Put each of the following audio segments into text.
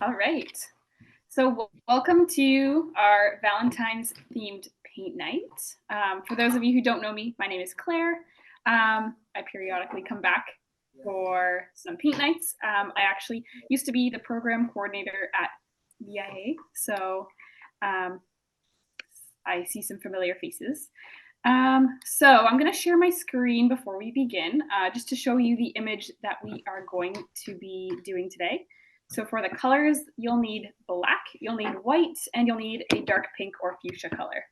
All right. So welcome to our Valentine's themed paint night. For those of you who don't know me, my name is Claire. I periodically come back for some paint nights. I actually used to be the program coordinator at VIA, so I see some familiar faces. So I'm going to share my screen before we begin, just to show you the image that we are going to be doing today. So for the colors, you'll need black, you'll need white, and you'll need a dark pink or fuchsia color.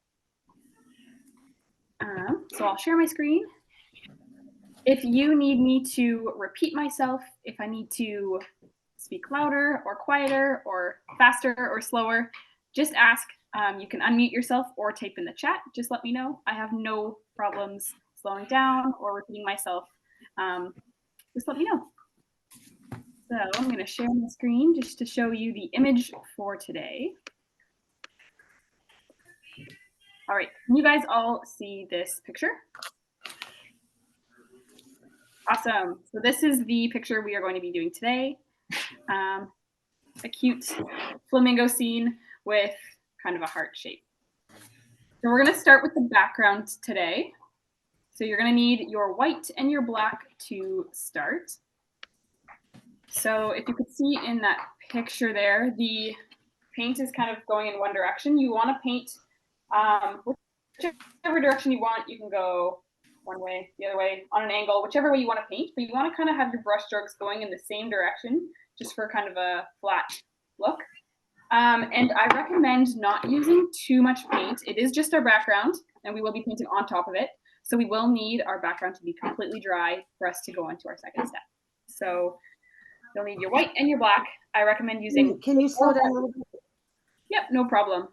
So I'll share my screen. If you need me to repeat myself, if I need to speak louder or quieter or faster or slower, just ask. You can unmute yourself or type in the chat. Just let me know. I have no problems slowing down or repeating myself. Just let me know. So I'm going to share my screen just to show you the image for today. All right, can you guys all see this picture? Awesome. So this is the picture we are going to be doing today. A cute flamingo scene with kind of a heart shape. So we're going to start with the background today. So you're going to need your white and your black to start. So if you could see in that picture there, the paint is kind of going in one direction. You want to paint whichever direction you want. You can go one way, the other way, on an angle, whichever way you want to paint, but you want to kind of have your brush strokes going in the same direction just for kind of a flat look. And I recommend not using too much paint. It is just our background, and we will be painting on top of it. So we will need our background to be completely dry for us to go into our second step. So you'll need your white and your black. I recommend using... Can you slow down a little bit? Yep, no problem.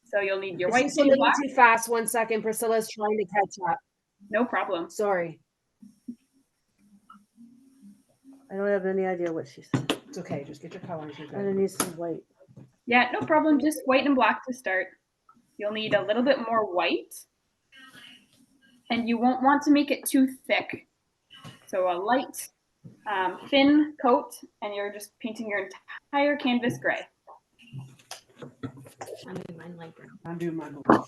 So you'll need your white It's and your black. too fast. 1 second. Priscilla's trying to catch up. No problem. Sorry. I don't have any idea what she said. It's okay. Just get your colors. And I need some white. Yeah, no problem. Just white and black to start. You'll need a little bit more white. And you won't want to make it too thick. So a light, thin coat, and you're just painting your entire canvas gray. I'm doing mine light brown. I'm doing mine blue.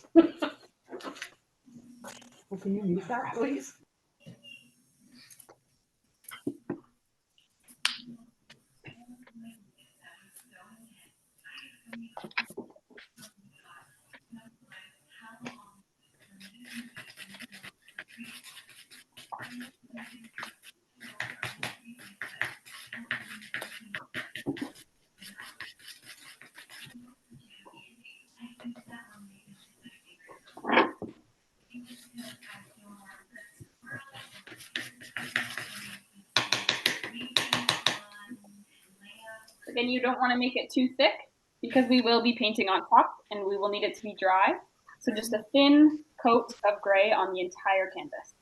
Well, can you mute that, please? Again, you don't want to make it too thick because we will be painting on top and we will need it to be dry. So just a thin coat of gray on the entire canvas.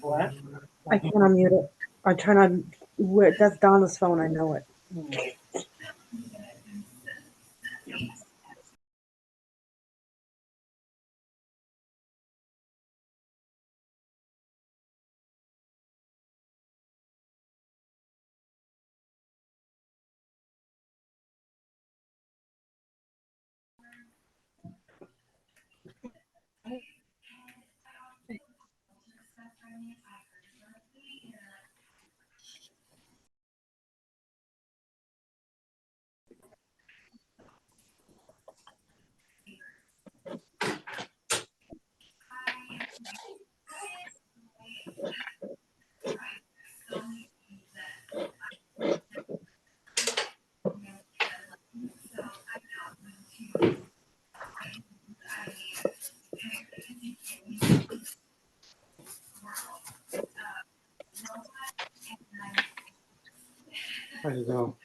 What? I can't unmute it. I'm trying to. That's Donna's phone. I know it. I don't know.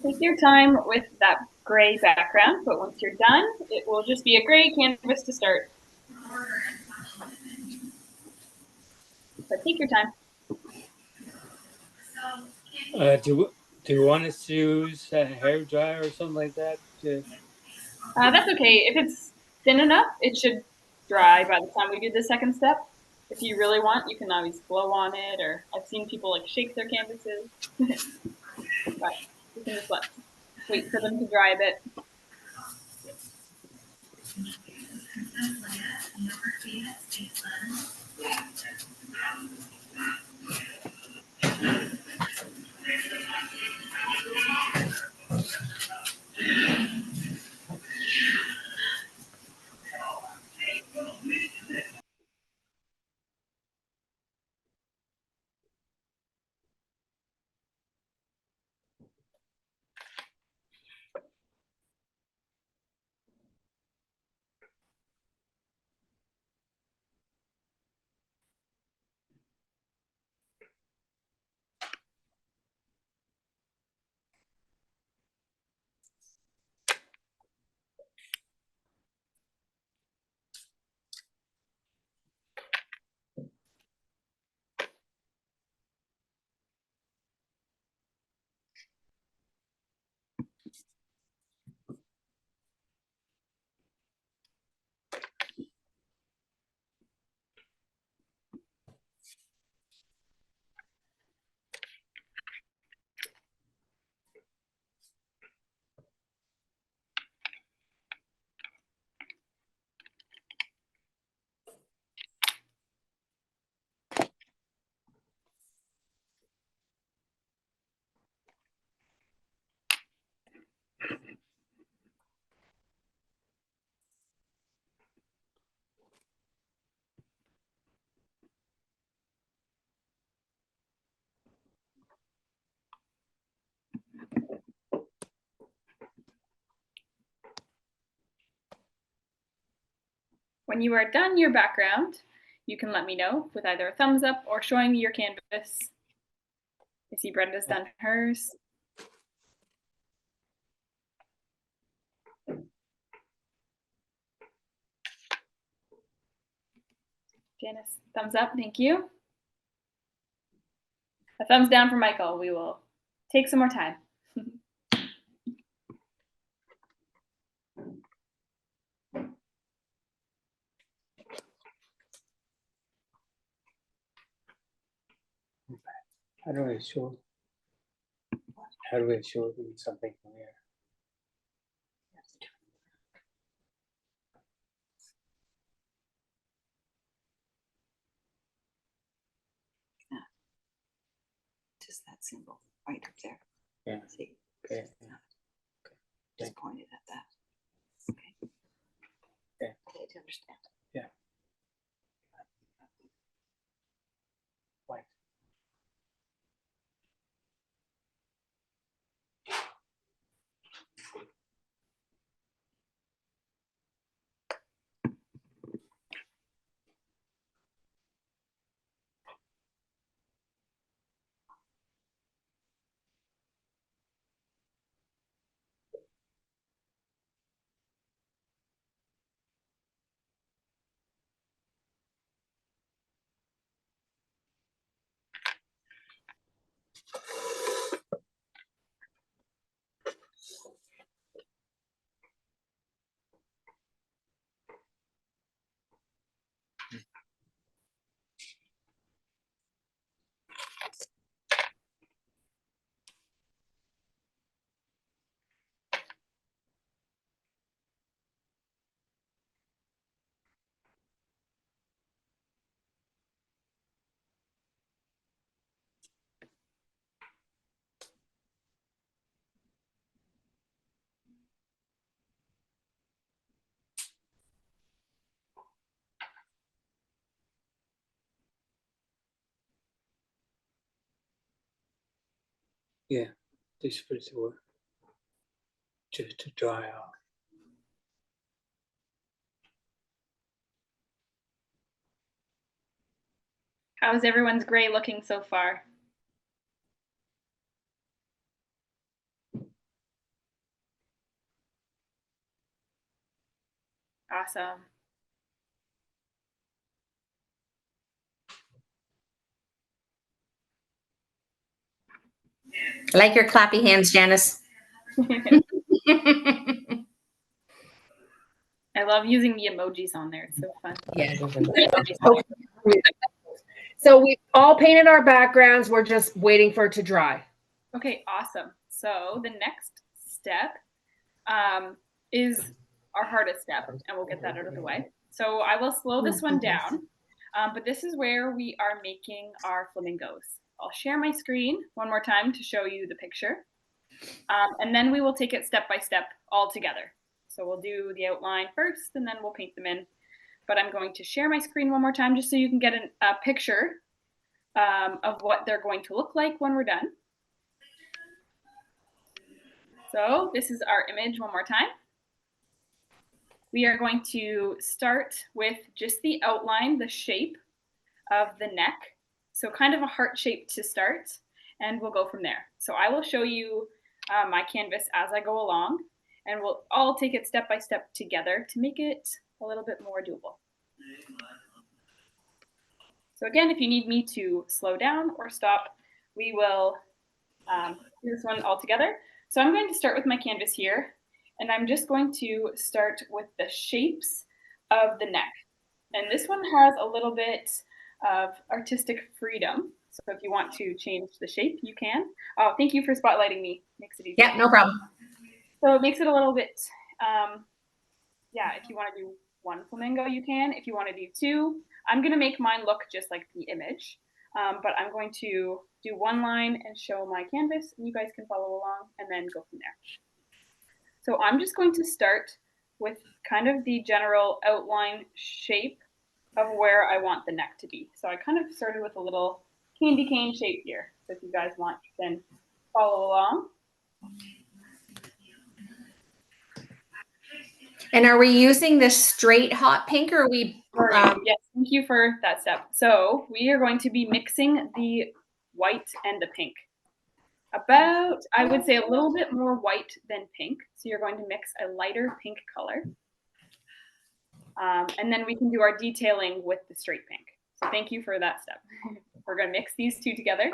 Take your time with that gray background, but once you're done, it will just be a gray canvas to start. But take your time. Do you want us to use a hair dryer or something like that? That's okay. If it's thin enough, it should dry by the time we do the second step. If you really want, you can always blow on it, or I've seen people like shake their canvases. But you can just wait for them to dry a bit. When you are done your background, you can let me know with either a thumbs up or showing me your canvas. I see Brenda's done hers. Janice, thumbs up, thank you. A thumbs down for Michael. We will take some more time. How do I show? How do I show them something from here? Just that symbol right up there. Yeah. See? Okay. Just point it at that. Okay. to understand. White. Yeah, this pretty well. Just to dry out. How's everyone's gray looking so far? Awesome. I like your clappy hands, Janice. I love using the emojis on there. It's so fun. Yeah. So we all painted our backgrounds. We're just waiting for it to dry. Okay, awesome. So the next step is our hardest step, and we'll get that out of the way. So I will slow this one down, but this is where we are making our flamingos. I'll share my screen one more time to show you the picture, and then we will take it step by step all together. So we'll do the outline first, and then we'll paint them in. But I'm going to share my screen one more time just so you can get a picture of what they're going to look like when we're done. So this is our image one more time. We are going to start with just the outline, the shape of the neck. So kind of a heart shape to start, and we'll go from there. So I will show you my canvas as I go along, and we'll all take it step by step together to make it a little bit more doable. So again, if you need me to slow down or stop, we will do this one all together. So I'm going to start with my canvas here, and I'm just going to start with the shapes of the neck. And this one has a little bit of artistic freedom. So if you want to change the shape, you can. Oh, thank you for spotlighting me. Makes it easy. Yeah, no problem. So it makes it a little bit, yeah, if you want to do one flamingo, you can. If you want to do two, I'm going to make mine look just like the image. But I'm going to do one line and show my canvas, and you guys can follow along and then go from there. So I'm just going to start with kind of the general outline shape of where I want the neck to be. So I kind of started with a little candy cane shape here. So if you guys want, you can follow along. And are we using this straight hot pink, or are we? Yes, thank you for that step. So we are going to be mixing the white and the pink. About, I would say, a little bit more white than pink. So you're going to mix a lighter pink color. And then we can do our detailing with the straight pink. So thank you for that step. We're going to mix these two together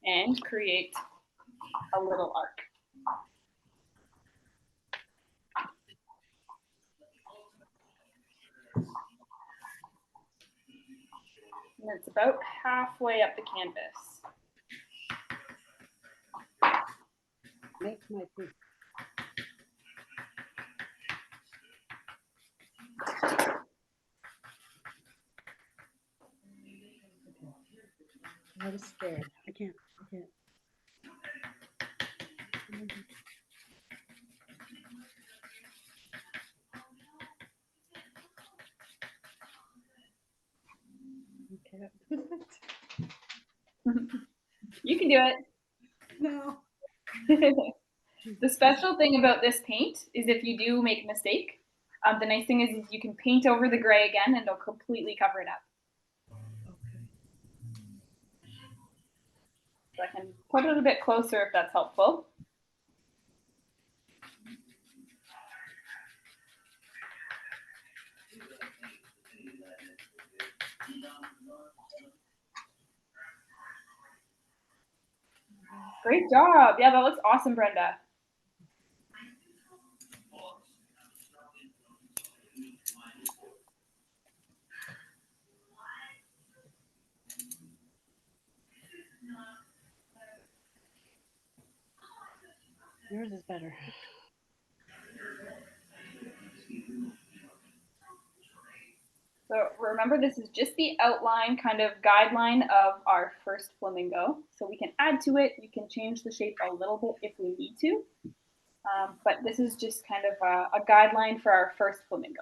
and create a little arc. And it's about halfway up the canvas. Make my pink. I was scared. I can't. cat. You can do it. No. The special thing about this paint is if you do make a mistake, the nice thing is you can paint over the gray again and it'll completely cover it up. So I can put it a bit closer if that's helpful. Great job. Yeah, that looks awesome, Brenda. Yours is better. So remember, this is just the outline kind of guideline of our first flamingo. So we can add to it. You can change the shape a little bit if we need to. But this is just kind of a guideline for our first flamingo.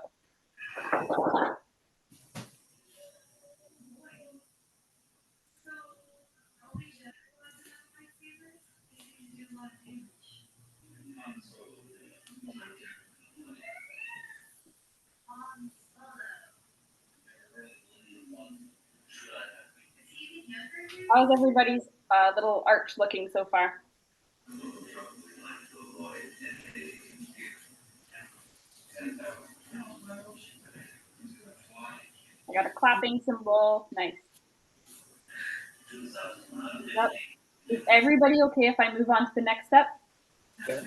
How's everybody's little arch looking so far? I got a clapping symbol. Nice. Yep. Is everybody okay if I move on to the next step? Yeah.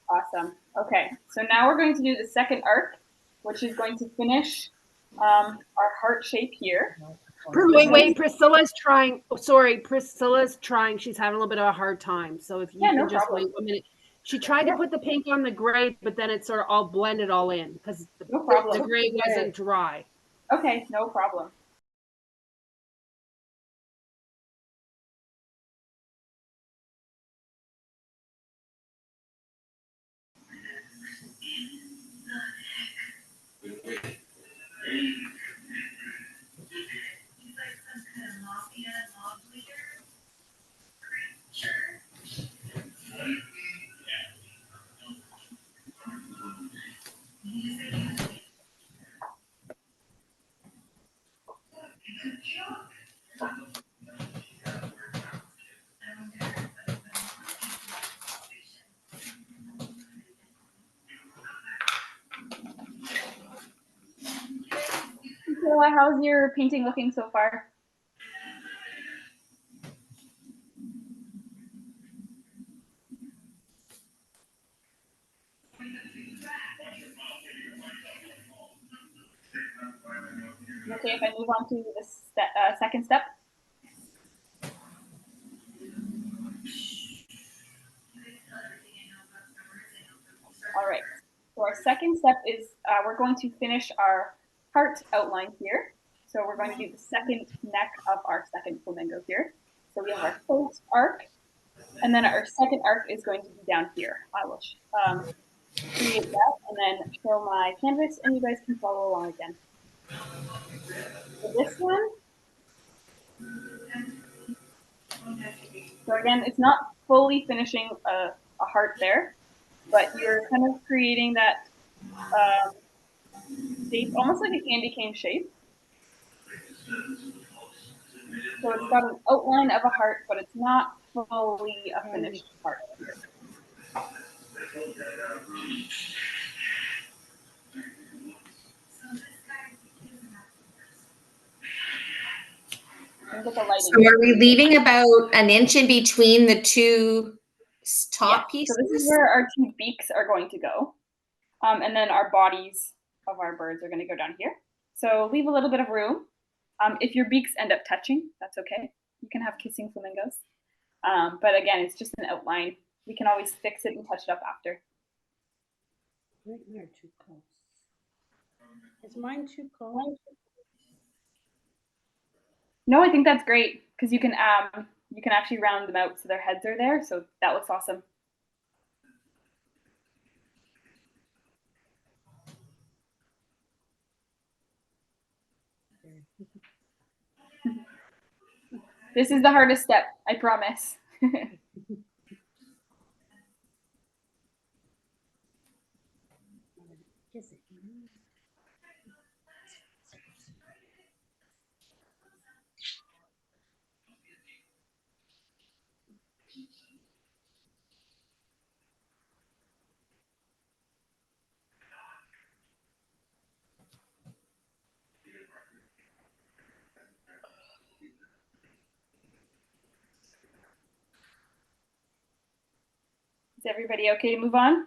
Awesome. Okay, so now we're going to do the second arc, which is going to finish our heart shape here. Wait, Priscilla's trying. Oh, sorry, Priscilla's trying. She's having a little bit of a hard time. So if you Yeah, can no just problem. wait 1 minute. She tried to put the pink on the gray, but then it sort of all blended all in because No problem. the gray wasn't dry. Okay, no problem. Priscilla, how's your painting looking so far? Okay, if I move on to the second step. All right, so our second step is we're going to finish our heart outline here. So we're going to do the second neck of our second flamingo here. So we have our first arc, and then our second arc is going to be down here. I will create that and then show my canvas, and you guys can follow along again. So this one, so again, it's not fully finishing a heart there, but you're kind of creating that shape, almost like a candy cane shape. So it's got an outline of a heart, but it's not fully a finished heart. So are we leaving about an inch in between the two top pieces? So this is where our two beaks are going to go. And then our bodies of our birds are going to go down here. So leave a little bit of room. If your beaks end up touching, that's okay. You can have kissing flamingos. But again, it's just an outline. We can always fix it and touch it up after. Right there, too close. Is mine too close? No, I think that's great because you can actually round them out so their heads are there. So that looks awesome. This is the hardest step, I promise. Kiss it. Is everybody okay to move on?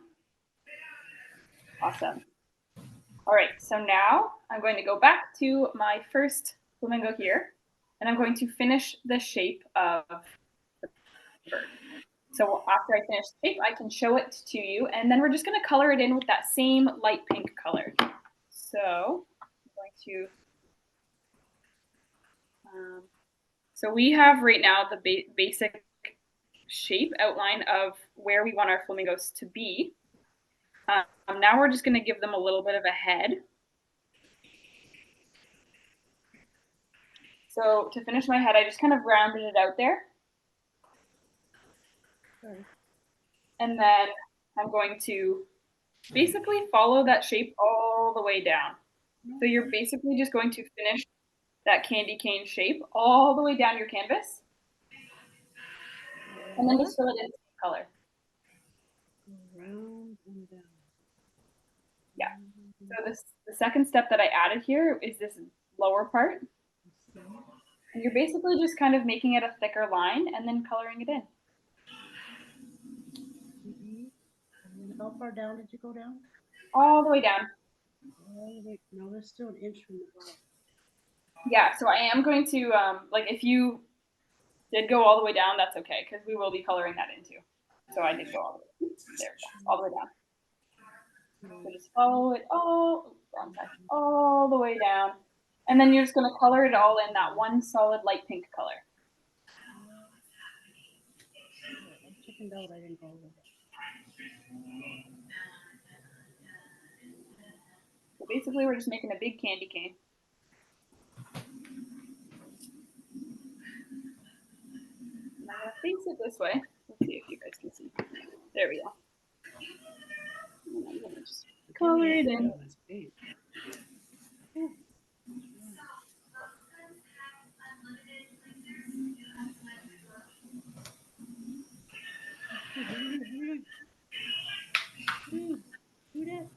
Awesome. All right, so now I'm going to go back to my first flamingo here, and I'm going to finish the shape of the bird. So after I finish the shape, I can show it to you, and then we're just going to color it in with that same light pink color. So I'm going to, so we have right now the basic shape outline of where we want our flamingos to be. Now we're just going to give them a little bit of a head. So to finish my head, I just kind of rounded it out there. Sorry. And then I'm going to basically follow that shape all the way down. So you're basically just going to finish that candy cane shape all the way down your canvas. And then just fill it in the same color. Round and down. Yeah. So the second step that I added here is this lower part. And you're basically just kind of making it a thicker line and then coloring it in. And then how far down did you go down? All the way down. All the way. No, there's still an inch from the bottom. Yeah, so I am going to, like if you did go all the way down, that's okay, because we will be coloring that in too. So I did go all the way, there, all the way down. So just follow it all the way down. And then you're just going to color it all in that one solid light pink color. I chickened out. I didn't go over there. So basically, we're just making a big candy cane. And I'm going to face it this way. Let's see if you guys can see. There we go. And I'm going to just color it in. That's big. Do that.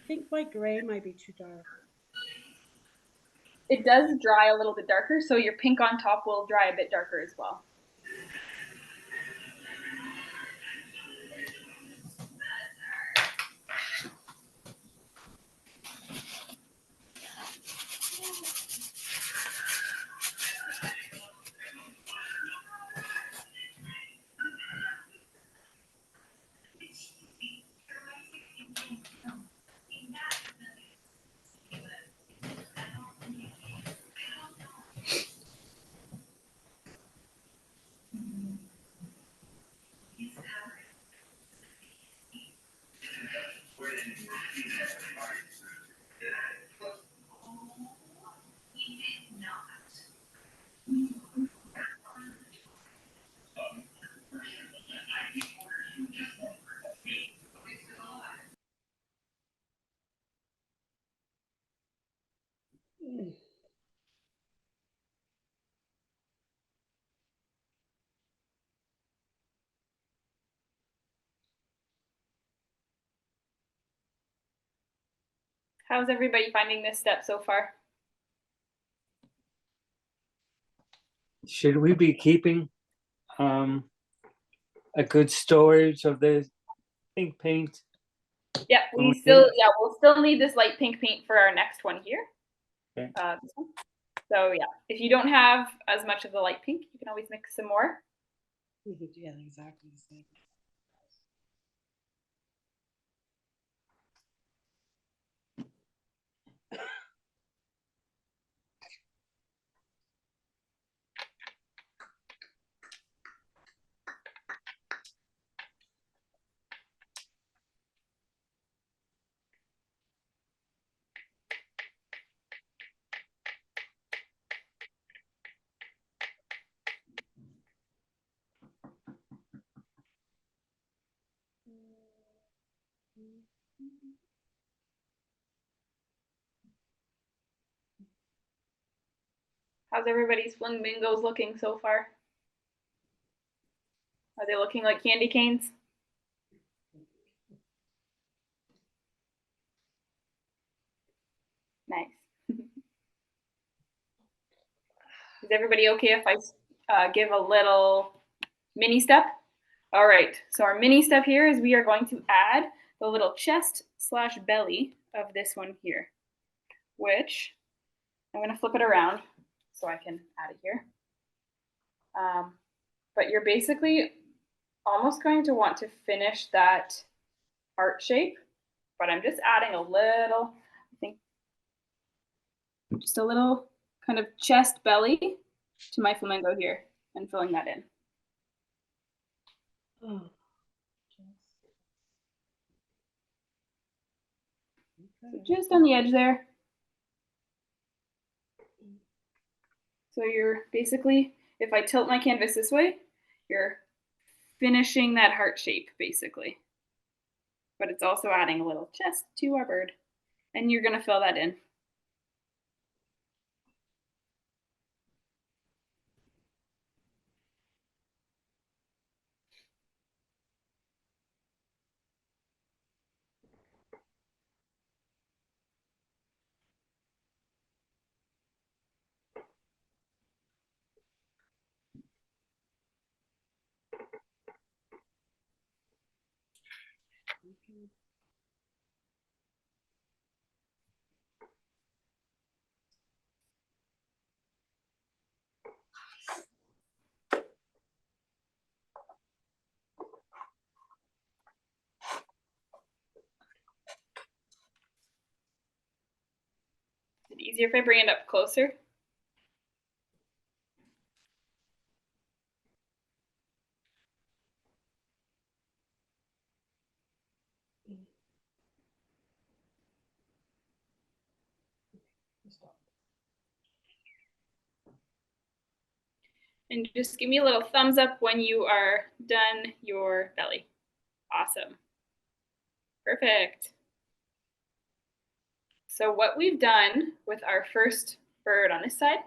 I think my gray might be too dark. It does dry a little bit darker, so your pink on top will dry a bit darker as well. How's everybody finding this step so far? Should we be keeping a good storage of the pink paint? Yeah, we'll still need this light pink paint for our next one here. Okay. This one. So yeah, if you don't have as much of the light pink, you can always mix some more. Yeah, exactly the same. How's everybody's flamingos looking so far? Are they looking like candy canes? Nice. Is everybody okay if I give a little mini step? All right, so our mini step here is we are going to add the little chest / belly of this one here, which I'm going to flip it around so I can add it here. But you're basically almost going to want to finish that heart shape, but I'm just adding a little, I think, just a little kind of chest belly to my flamingo here and filling that in. Oh. So just on the edge there. So you're basically, if I tilt my canvas this way, you're finishing that heart shape basically. But it's also adding a little chest to our bird. And you're gonna fill that in. Is it easier if I bring it up closer? And just give me a little thumbs up when you are done your belly. Awesome. Perfect. So what we've done with our first bird on this side,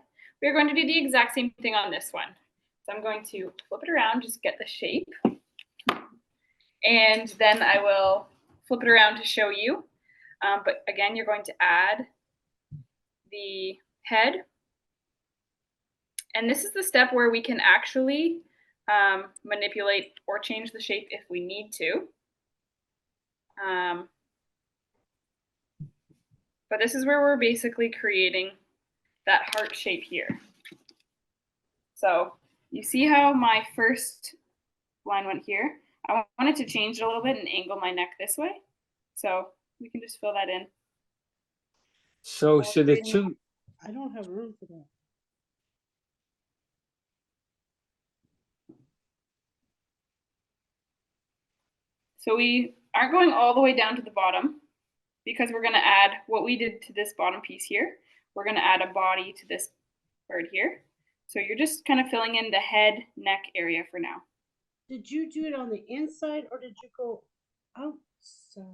we're going to do the exact same thing on this one. So I'm going to flip it around, just get the shape. And then I will flip it around to show you. But again, you're going to add the head. And this is the step where we can actually manipulate or change the shape if we need to. But this is where we're basically creating that heart shape here. So you see how my first line went here? I wanted to change it a little bit and angle my neck this way. So we can just fill that in. So the two, I don't have room for that. So we aren't going all the way down to the bottom because we're going to add what we did to this bottom piece here. We're going to add a body to this bird here. So you're just kind of filling in the head, neck area for now. Did you do it on the inside or did you go outside?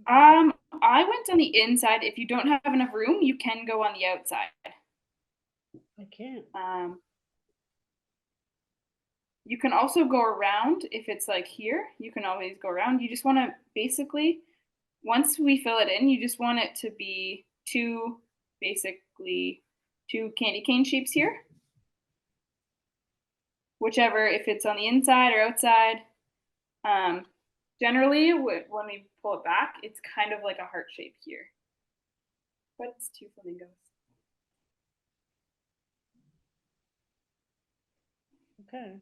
I went on the inside. If you don't have enough room, you can go on the outside. I can't. You can also go around if it's like here. You can always go around. You just want to basically once we fill it in, you just want it to be basically two candy cane shapes here. Whichever, if it's on the inside or outside. Generally, when we pull it back, it's kind of like a heart shape here. But it's two flamingos. Okay.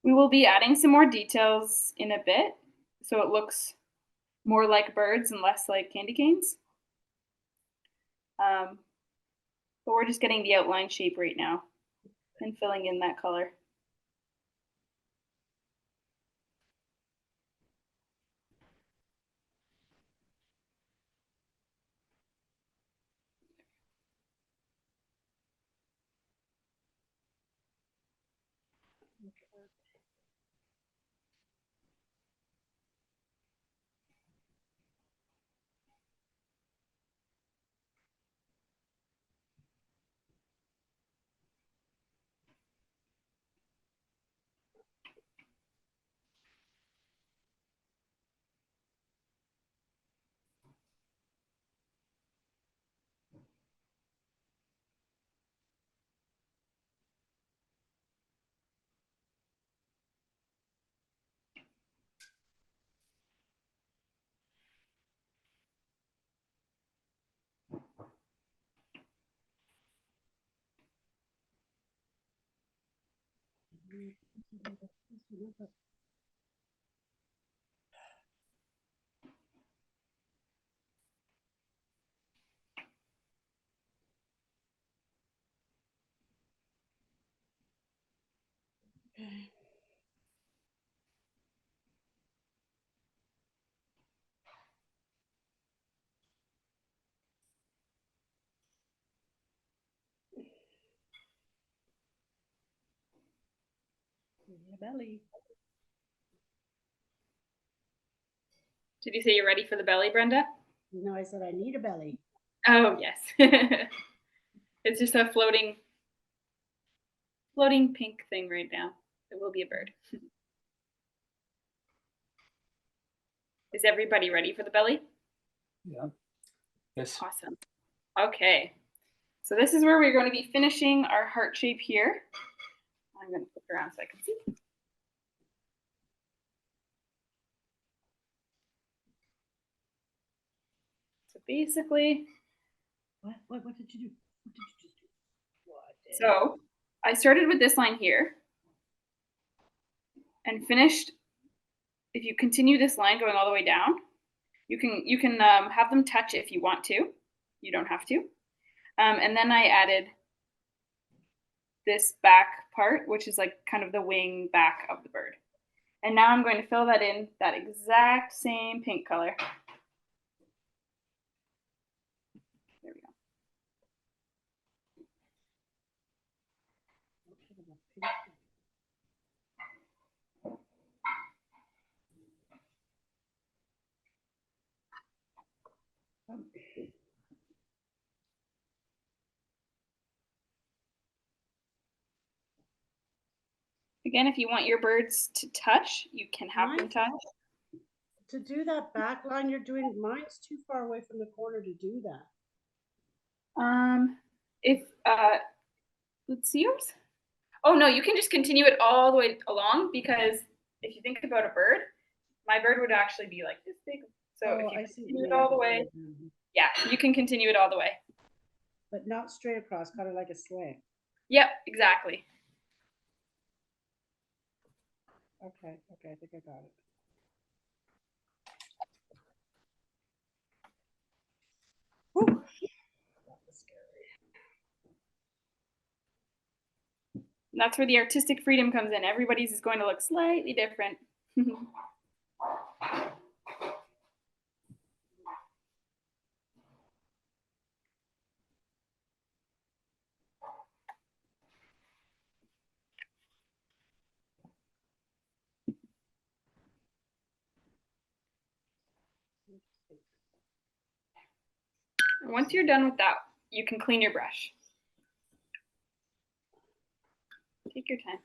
We will be adding some more details in a bit, so it looks more like birds and less like candy canes. But we're just getting the outline shape right now and filling in that color. Belly. Did you say you're ready for the belly, Brenda? No, I said I need a belly. Oh, yes. It's just a floating pink thing right now. It will be a bird. Is everybody ready for the belly? Yeah. Yes. Awesome. Okay. So this is where we're going to be finishing our heart shape here. I'm going to flip around so I can see. So basically, What did you do? What did you just do? so I started with this line here and finished. If you continue this line going all the way down, you can have them touch if you want to. You don't have to. And then I added this back part, which is like kind of the wing back of the bird. And now I'm going to fill that in that exact same pink color. There we go. Again, if you want your birds to touch, you can have them touch. To do that back line you're doing, mine's too far away from the corner to do that. If let's see yours. Oh no, you can just continue it all the way along, because if you think about a bird, my bird would actually be like this big. So if you continue it all the way, yeah, you can continue it all the way. But not straight across, kind of like a slant. Yep, exactly. Okay, I think I got it. Whew. That was scary. And that's where the artistic freedom comes in. Everybody's is going to look slightly different. Once you're done with that, you can clean your brush. Take your time.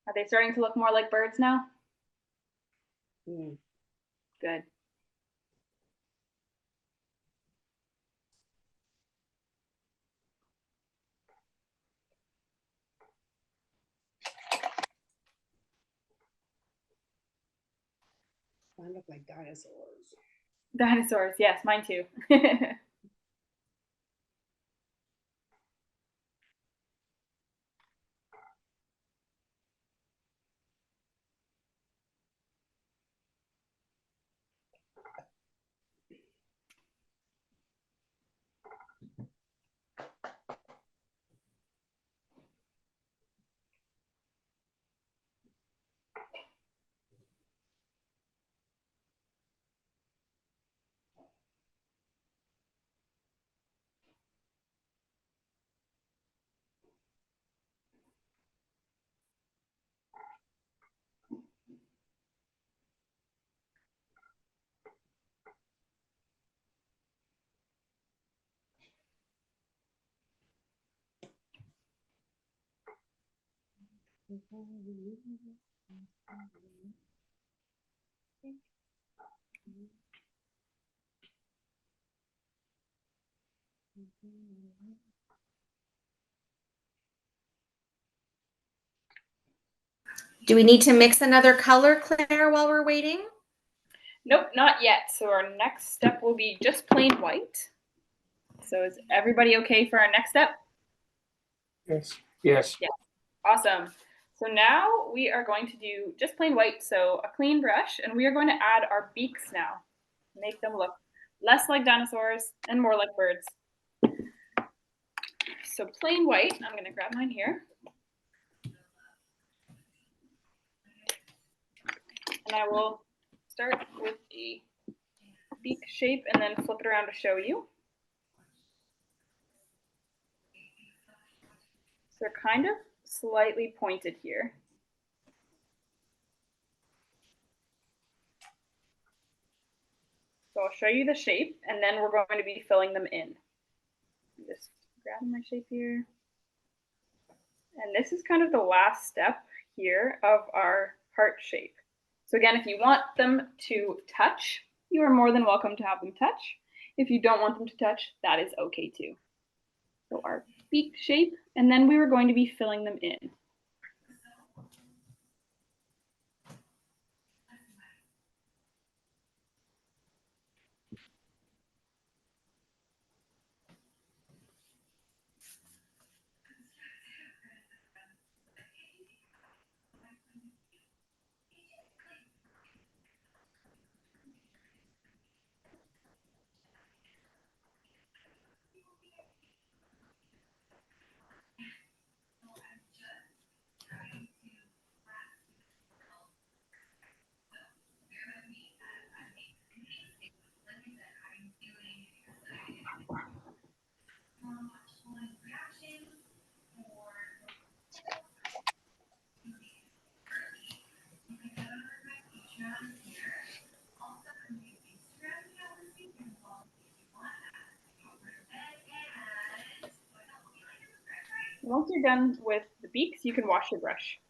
Are they starting to look more like birds now? Mm. Good. Mine look like dinosaurs. Dinosaurs, yes, mine too. Do we need to mix another color, Claire, while we're waiting? Nope, not yet. So our next step will be just plain white. So is everybody okay for our next step? Yes. Yes. Awesome. So now we are going to do just plain white, so a clean brush, and we are going to add our beaks now. Make them look less like dinosaurs and more like birds. So plain white, I'm going to grab mine here. And I will start with a beak shape and then flip it around to show you. So they're kind of slightly pointed here. So I'll show you the shape, and then we're going to be filling them in. Just grab my shape here. And this is kind of the last step here of our heart shape. So again, if you want them to touch, you are more than welcome to have them touch. If you don't want them to touch, that is okay too. So our beak shape, and then we were going to be filling them in. Once you're done with the beaks, you can wash your brush.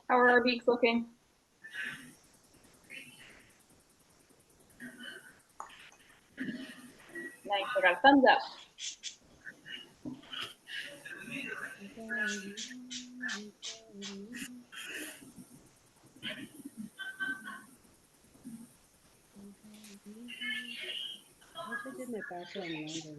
How are our beaks looking? Nice, I got a thumbs up. I wish I did my background lighter.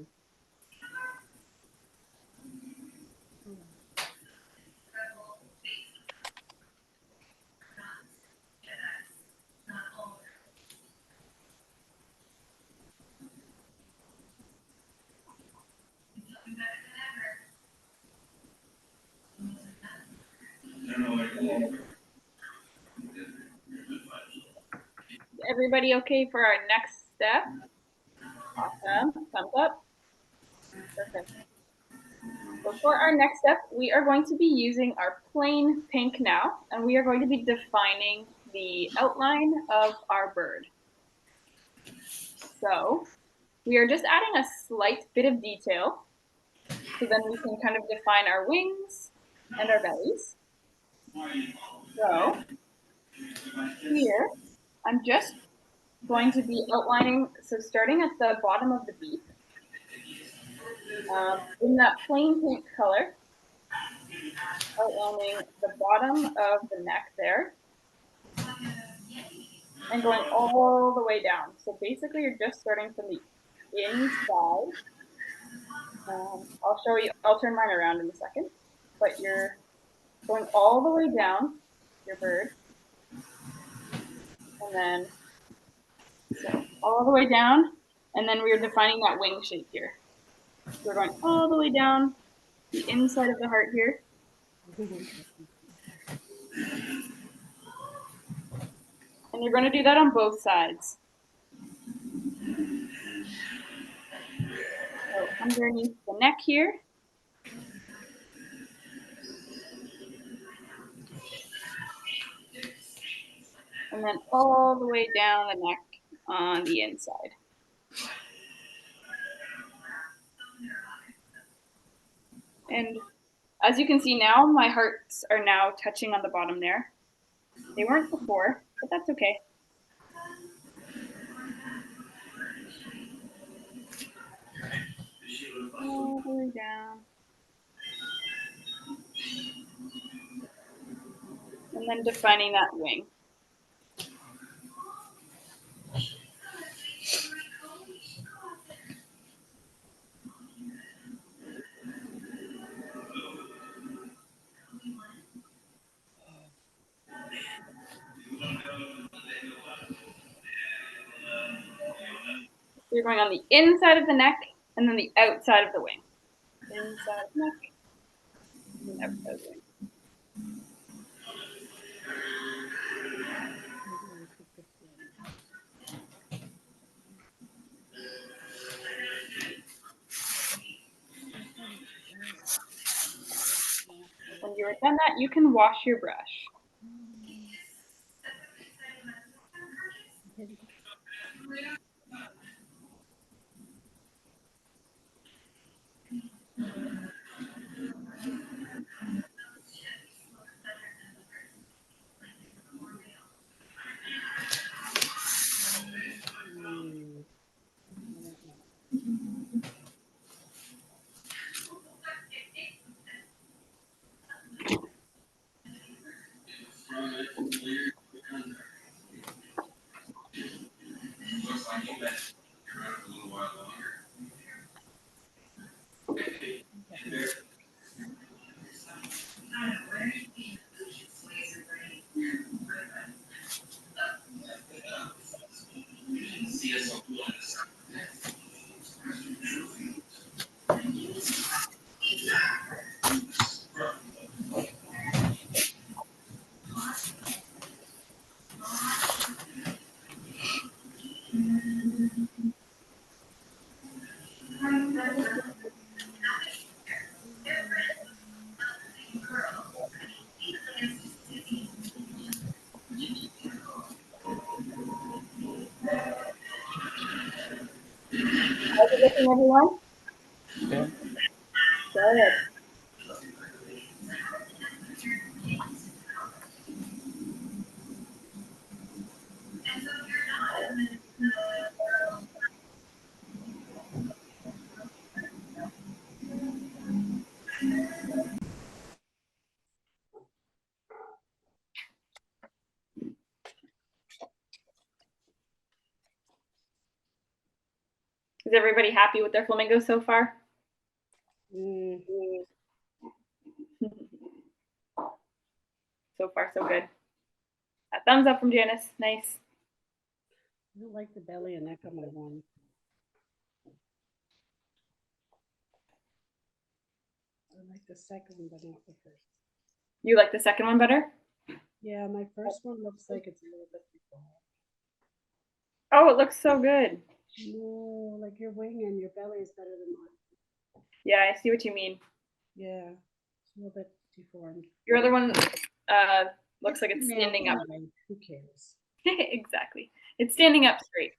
Oh, Everybody okay for our next step? Awesome. Thumbs up. Perfect. So for our next step, we are going to be using our plain pink now, and we are going to be defining the outline of our bird. So we are just adding a slight bit of detail, so then we can kind of define our wings and our bellies. So here, I'm just going to be outlining, so starting at the bottom of the beak, in that plain pink color, outlining the bottom of the neck there, and going all the way down. So basically you're just starting from the inside. I'll show you, I'll turn mine around in a second, but you're going all the way down your bird. And then, so all the way down, and then we're defining that wing shape here. So we're going all the way down the inside of the heart here. And you're going to do that on both sides. So underneath the neck here. And then all the way down the neck on the inside. And as you can see now, my hearts are now touching on the bottom there. They weren't before, but that's okay. All the way down. And then defining that wing. So you're going on the inside of the neck and then the outside of the wing. Inside of the neck and outside of the wing. When you're done that, you can wash your brush. How's it looking, everyone? Yeah. Good. Is everybody happy with their flamingos so far? Mm, So far, so good. A thumbs up from Janice. Nice. I don't like the belly and neck on my one. I like the second one, but not the first. You like the second one better? Yeah, my first one looks like it's a little bit too long. Oh, it looks so good. No, like your wing and your belly is better than mine. Yeah, I see what you mean. Yeah, it's a little bit deformed. Your other one looks like it's Nail standing up. line, who cares? Exactly. It's standing up straight.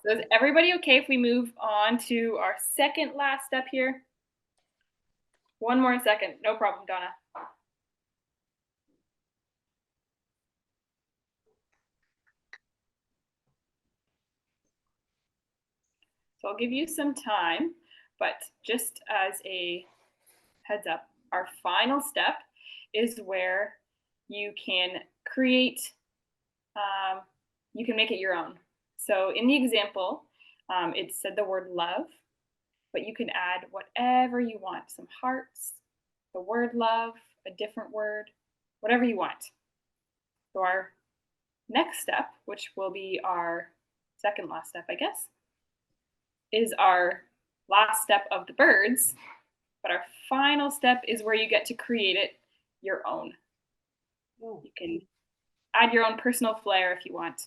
So is everybody okay if we move on to our second last step here? One more second. No problem, Donna. So I'll give you some time, but just as a heads up, our final step is where you can create, you can make it your own. So in the example, it said the word love, but you can add whatever you want, some hearts, the word love, a different word, whatever you want. So our next step, which will be our second last step, I guess, is our last step of the birds, but our final step is where you get to create it your own. Oh, You can add your own personal flair if you want.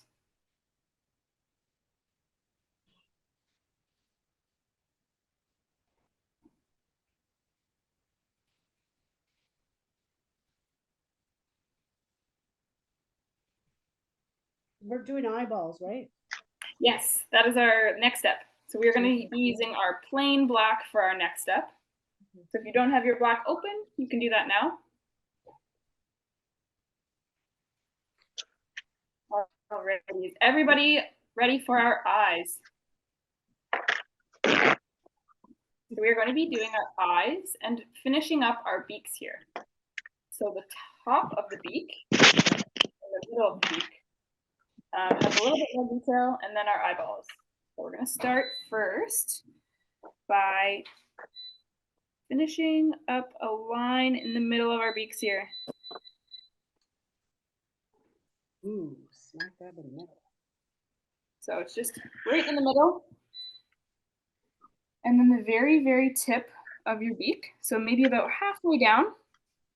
we're doing eyeballs, right? Yes, that is our next step. So we're going to be using our plain black for our next step. So if you don't have your black open, you can do that now. Alrighty, is everybody ready for our eyes? So we are going to be doing our eyes and finishing up our beaks here. So the top of the beak and the middle of the beak has a little bit more detail, and then our eyeballs. So we're going to start first by finishing up a line in the middle of our beaks here. Ooh, smack dab in the middle. So it's just right in the middle. And then the very, very tip of your beak, so maybe about halfway down,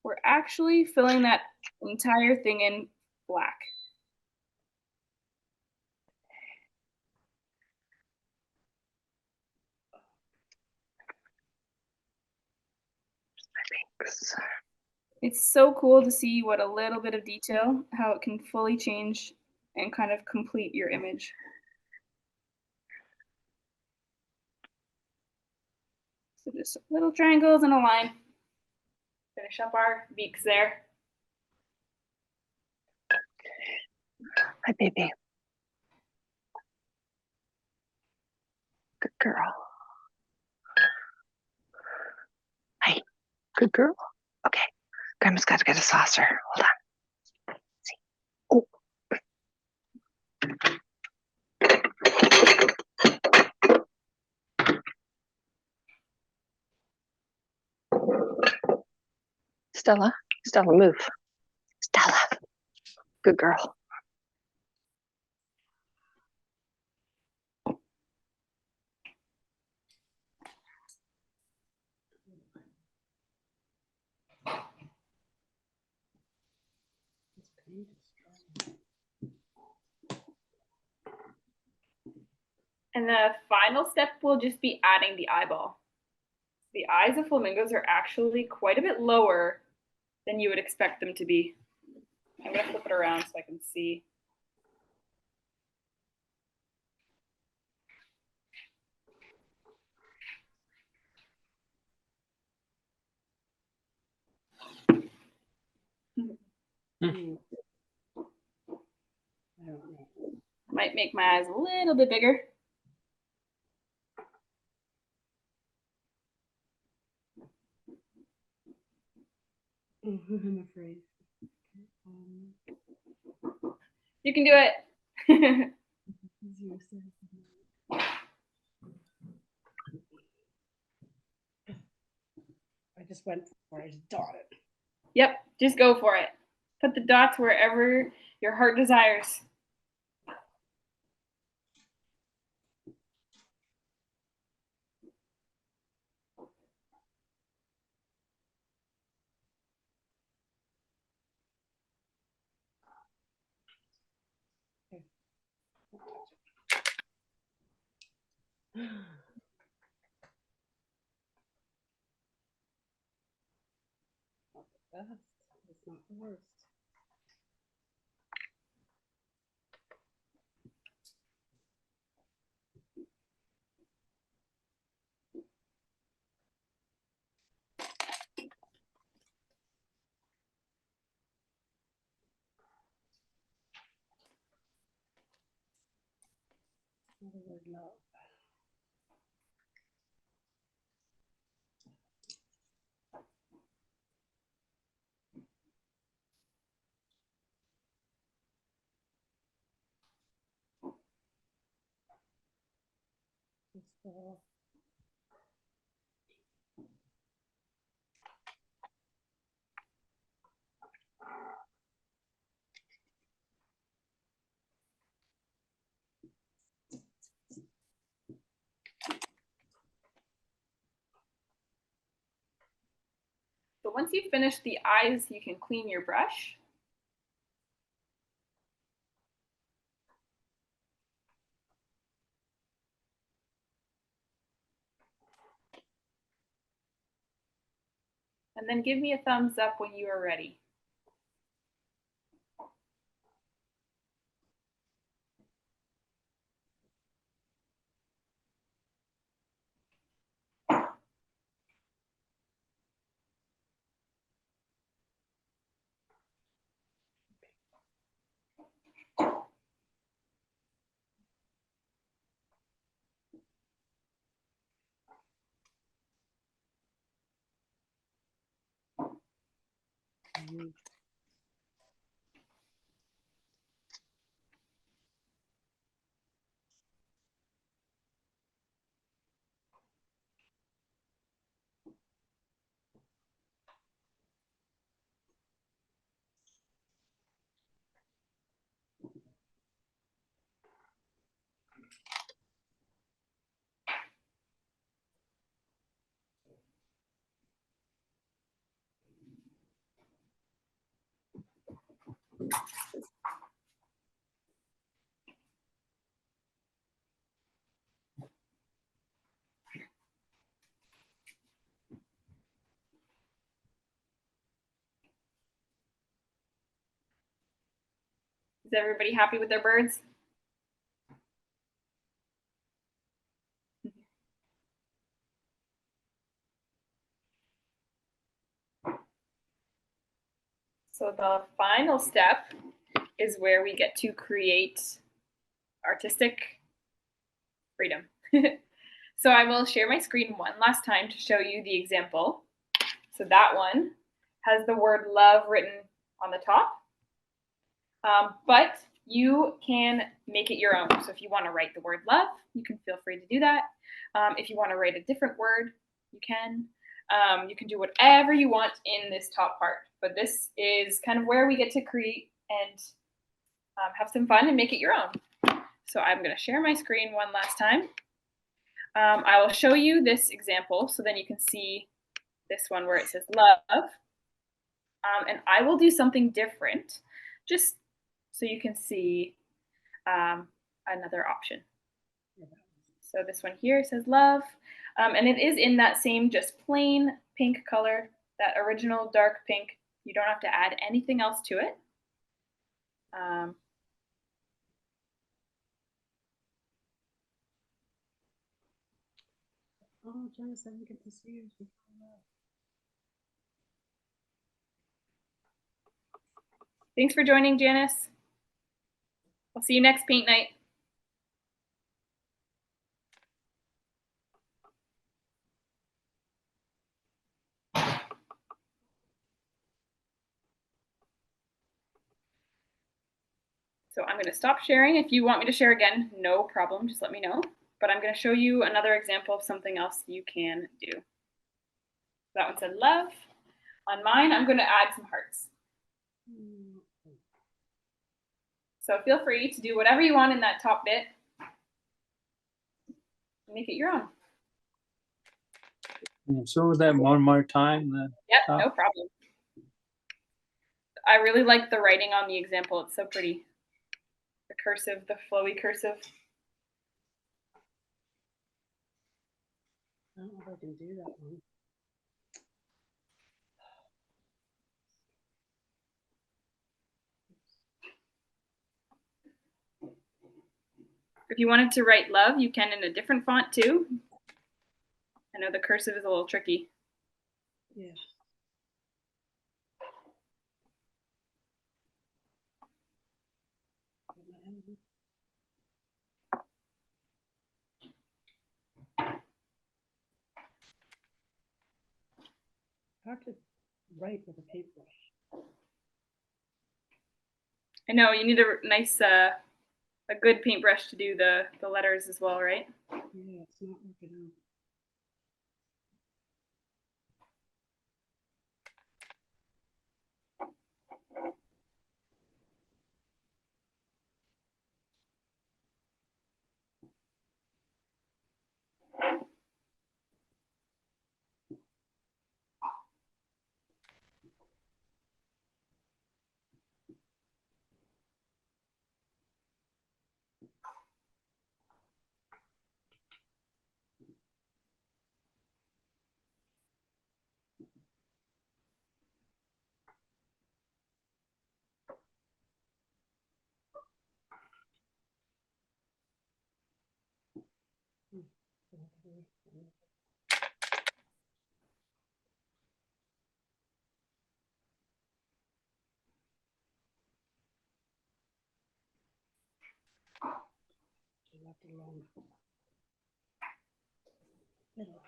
we're actually filling that entire thing in black. It's so cool to see what a little bit of detail, how it can fully change and kind of complete your image. So just little triangles and a line. Finish up our beaks there. Hi, baby. Good girl. Hi. Good girl. Okay. Grandma's got to get a saucer. Hold on. See. Oh. Stella. Stella, move. Stella. Good girl. This paint is strong. And the final step will just be adding the eyeball. The eyes of flamingos are actually quite a bit lower than you would expect them to be. I'm going to flip it around so I can see. Mm. I don't know. Might make my eyes a little bit bigger. I'm afraid. You can do it. I just went for it. I just dot it. Yep, just go for it. Put the dots wherever your heart desires. Not the best. It's not the worst. Another word, love. So once you've finished the eyes, you can clean your brush. And then give me a thumbs up when you are ready. Is everybody happy with their birds? So the final step is where we get to create artistic freedom. So I will share my screen one last time to show you the example. So that one has the word love written on the top, but you can make it your own. So if you want to write the word love, you can feel free to do that. If you want to write a different word, you can. You can do whatever you want in this top part, but this is kind of where we get to create and have some fun and make it your own. So I'm going to share my screen one last time. I will show you this example so then you can see this one where it says love. And I will do something different just so you can see another option. So this one here says love, and it is in that same just plain pink color, that original dark pink. You don't have to add anything else to it. Oh, Janice, I didn't get to see you. Thanks for joining, Janice. I'll see you next paint night. So I'm going to stop sharing. If you want me to share again, no problem, just let me know. But I'm going to show you another example of something else you can do. That one said love. On mine, I'm going to add some hearts. So feel free to do whatever you want in that top bit. Make it your own. So that one more time. Yep, no problem. I really like the writing on the example. It's so pretty. The cursive, the flowy cursive. I don't know if I can do that one. If you wanted to write love, you can in a different font too. I know the cursive is a little tricky. Yeah. Hard to write with a paintbrush. I know you need a nice, a good paintbrush to do the letters as well, right? Yeah, it's not working out. Left it alone. Middle.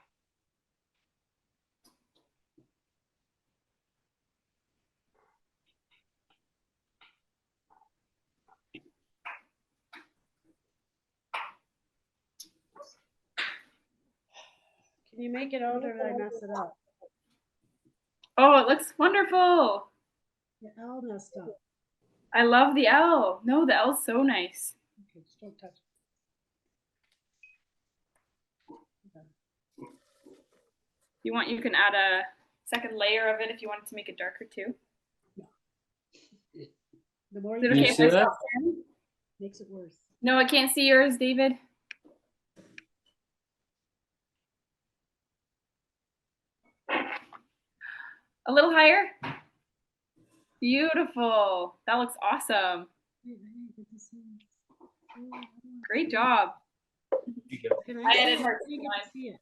Can you make it out or did I mess it up? Oh, it looks wonderful. The L messed up. I love the L. No, the L's so nice. Okay, just don't touch it. Okay. You can add a second layer of it if you wanted to make it darker too. The more Is you it Can okay you if see I that? stop sharing? makes it worse. No, I can't see yours, David. A little higher. Beautiful. That looks awesome. Great job. Can I see added it? hearts I didn't to get mine. to see it.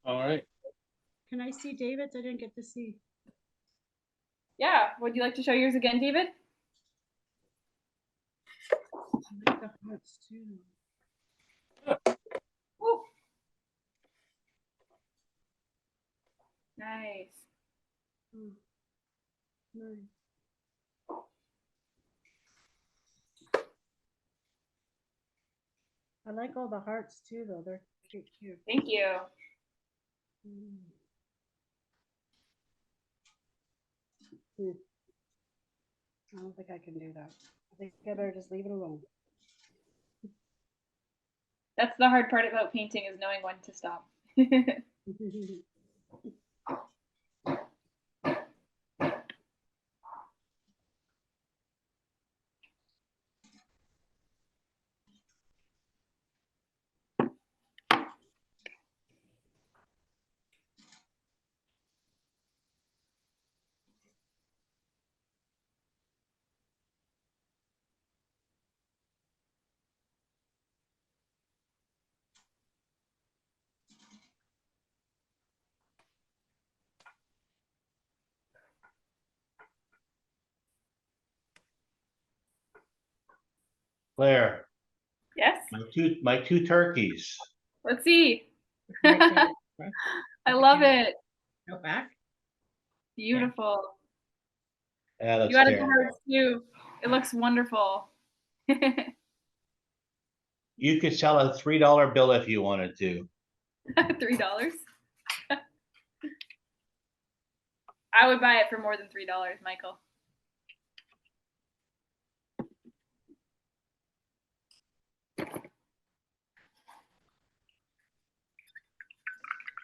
All right. Can I see David's? I didn't get to see. Yeah. Would you like to show yours again, David? I like the hearts too. Woo. Nice. Oh, nice. I like all the hearts too, though. They're cute. Thank you. Mm. I don't think I can do that. I think I better just leave it alone. That's the hard part about painting is knowing when to stop. Claire, Yes. my two turkeys. Let's see. Right there. I love it. Go back. Beautiful. Yeah, that's You added the terrible. hearts too. It looks wonderful. You could sell a $3 bill if you wanted to. $3. I would buy it for more than $3, Michael.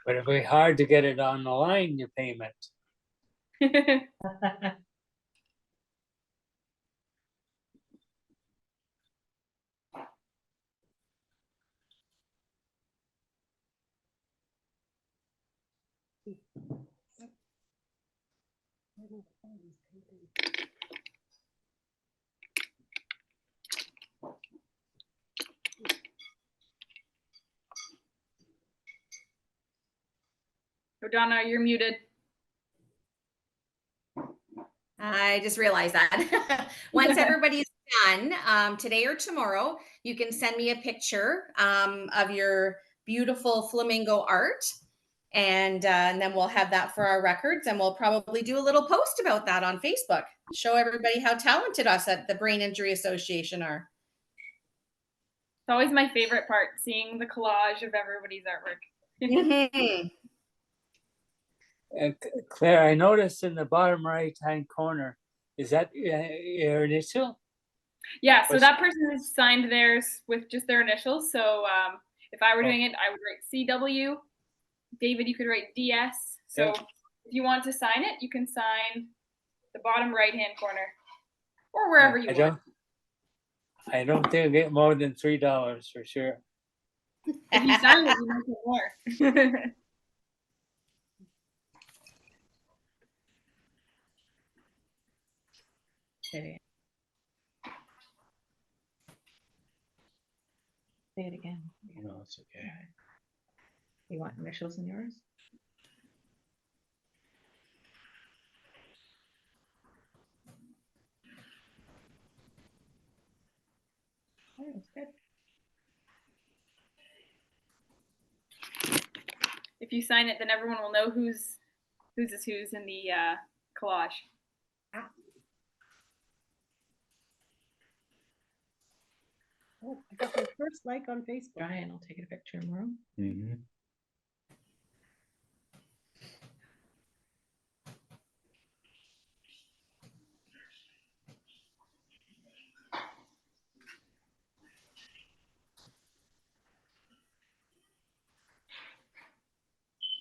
But it'd be hard to get it on the line, your payment. Oh, Donna, you're muted. I just realized that. Once everybody's done, today or tomorrow, you can send me a picture of your beautiful flamingo art. And then we'll have that for our records. And we'll probably do a little post about that on Facebook. Show everybody how talented us at the Brain Injury Association are. It's always my favorite part, seeing the collage of everybody's artwork. Mhm. Claire, I noticed in the bottom right-hand corner, is that your initial? Yeah, so What's- that person has signed theirs with just their initials. So if I were doing it, I would write CW. David, you could write DS. So Yeah. if you want to sign it, you can sign the bottom right-hand corner or wherever you want. I don't think I'll get more than $3 for sure. If you sign it, you might get more. Say it again. No, it's okay. You want initials in yours? Oh, that's good. If you sign it, then everyone will know who's in the collage. Oh, I got my first like on Facebook. Brian, I'll take a picture tomorrow. Mm-hmm.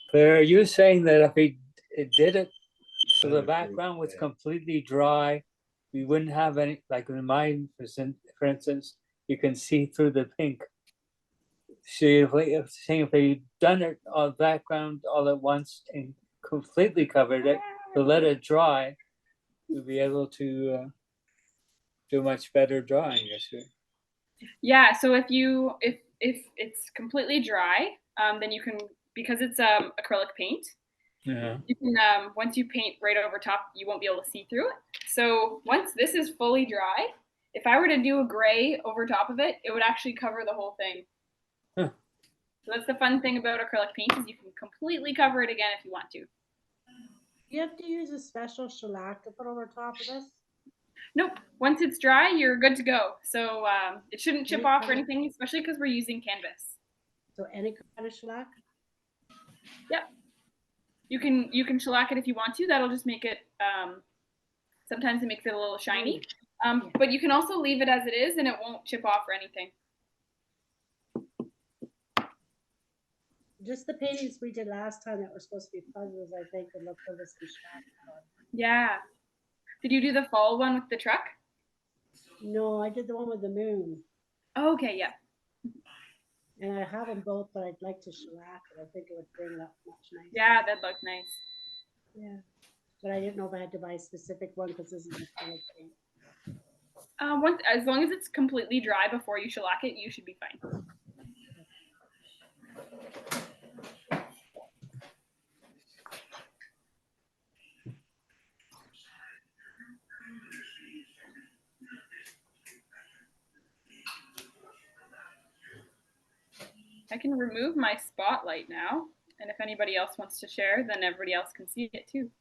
Claire, are you saying that if it did it so the Better background group, was yeah. completely dry, we wouldn't have any, like in mine, for instance, you can see through the pink. So if they done it on background all at once and completely covered it, to let it dry, we'd be able to do much better drawing, I guess. Yeah, so if it's completely dry, then you can, because it's acrylic paint, Yeah. you can once you paint right over top, you won't be able to see through it. So once this is fully dry, if I were to do a gray over top of it, it would actually cover the whole thing. Huh. So that's the fun thing about acrylic paint, is you can completely cover it again if you want to. You have to use a special shellac to put over top of this. Nope. Once it's dry, you're good to go. So it shouldn't chip Any off or kind of- anything, especially because we're using canvas. So any kind of shellac. Yep. You can shellac it if you want to. That'll just make it. Sometimes it makes it a little shiny. But you can also leave it as it is, and it won't chip off or anything. Just the paintings we did last time that were supposed to be puzzles, I think, would look for this shellac on. Yeah. Did you do the fall one with the truck? No, I did the one with the moon. Oh, okay, yeah. And I have them both, but I'd like to shellac it. I think it would bring it up much nicer. Yeah, that looked nice. Yeah. But I didn't know if I had to buy a specific one because this is acrylic paint. As long as it's completely dry before you shellac it, you should be fine. I can remove my spotlight now, and if anybody else wants to share, then everybody else can see it too.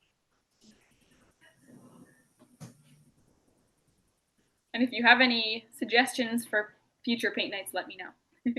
And if you have any suggestions for future paint nights, let me know.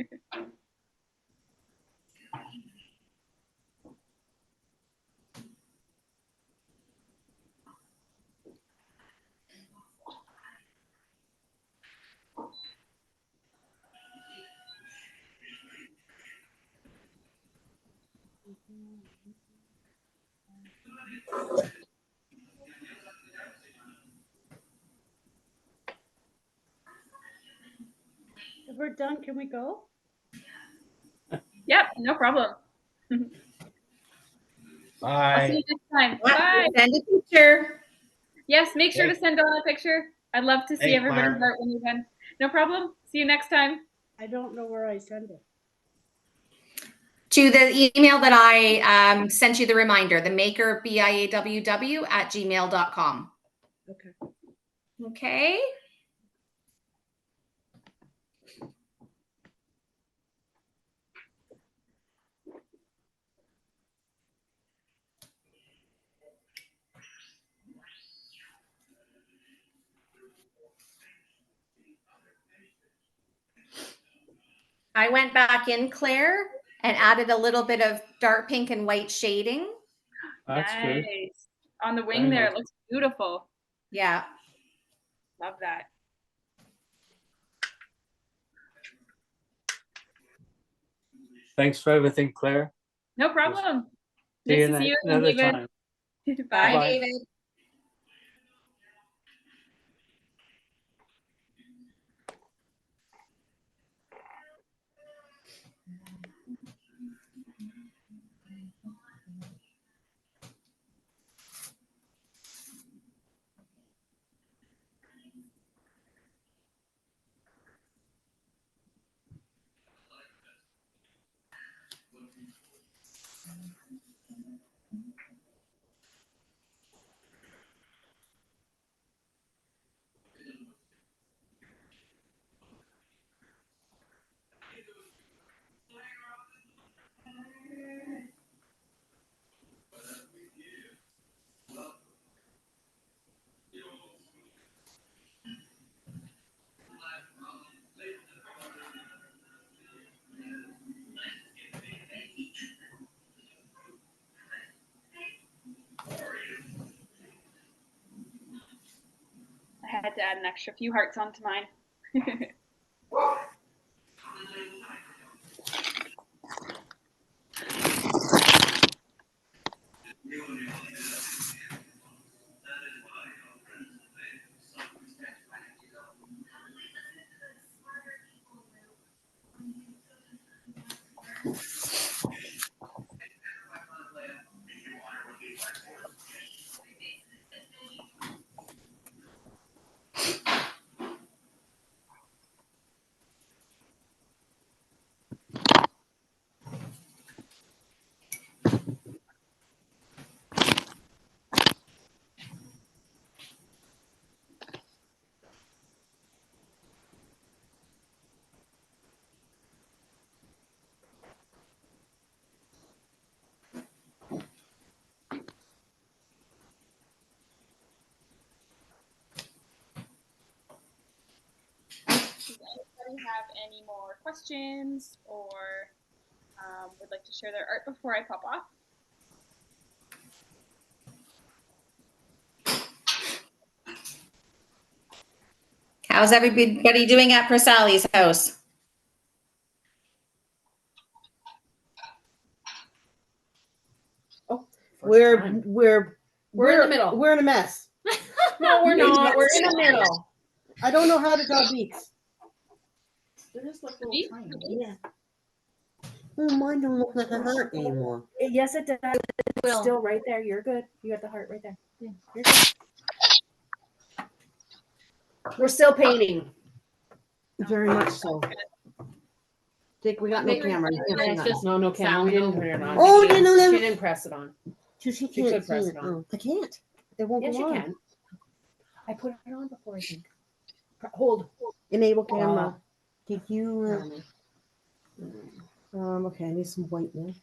If we're done, can we go? Yep, no problem. I'll see Bye. you next time. Yeah, Bye. send a picture. Yes, make sure to Thanks. send Dawn a picture. I'd love to see Thanks, everybody's Mark. art when you're done. No problem. See you next time. I don't know where I send it. To the email that I sent you the reminder, the maker biaww@gmail.com. Okay. Okay. I went back in, Claire, and added a little bit of dark pink and white shading. That's good. Nice. On the wing Very there, nice. it looks beautiful. Yeah. Love that. Thanks for everything, Claire. No problem. See Nice you to see you again, another David. time. Bye, Bye-bye. David. I had to add an extra few hearts onto mine. Does anybody have any more questions or would like to share their art before I pop off? How's everybody doing at Prasalli's house? We're in the middle. We're in a mess. No, we're not. We're in the middle. I don't know how to draw beaks. They're just like Beaks? little triangles. Yeah. Oh, mine don't look like a heart anymore. Yes, it does. It's still right there. You're good. You got the heart right there. Yeah, you're good. We're still painting. Very much so. Dick, we got no camera. You can't see It's nothing. just no camera. We didn't put it on. Oh, She no, didn't- no, no. She didn't press it on. She She can't could see press it. it on. Oh, I can't. It won't Yes, go you on. can. I put it on before, I think. Hold. Enable camera. Did you? Okay, I need some white now.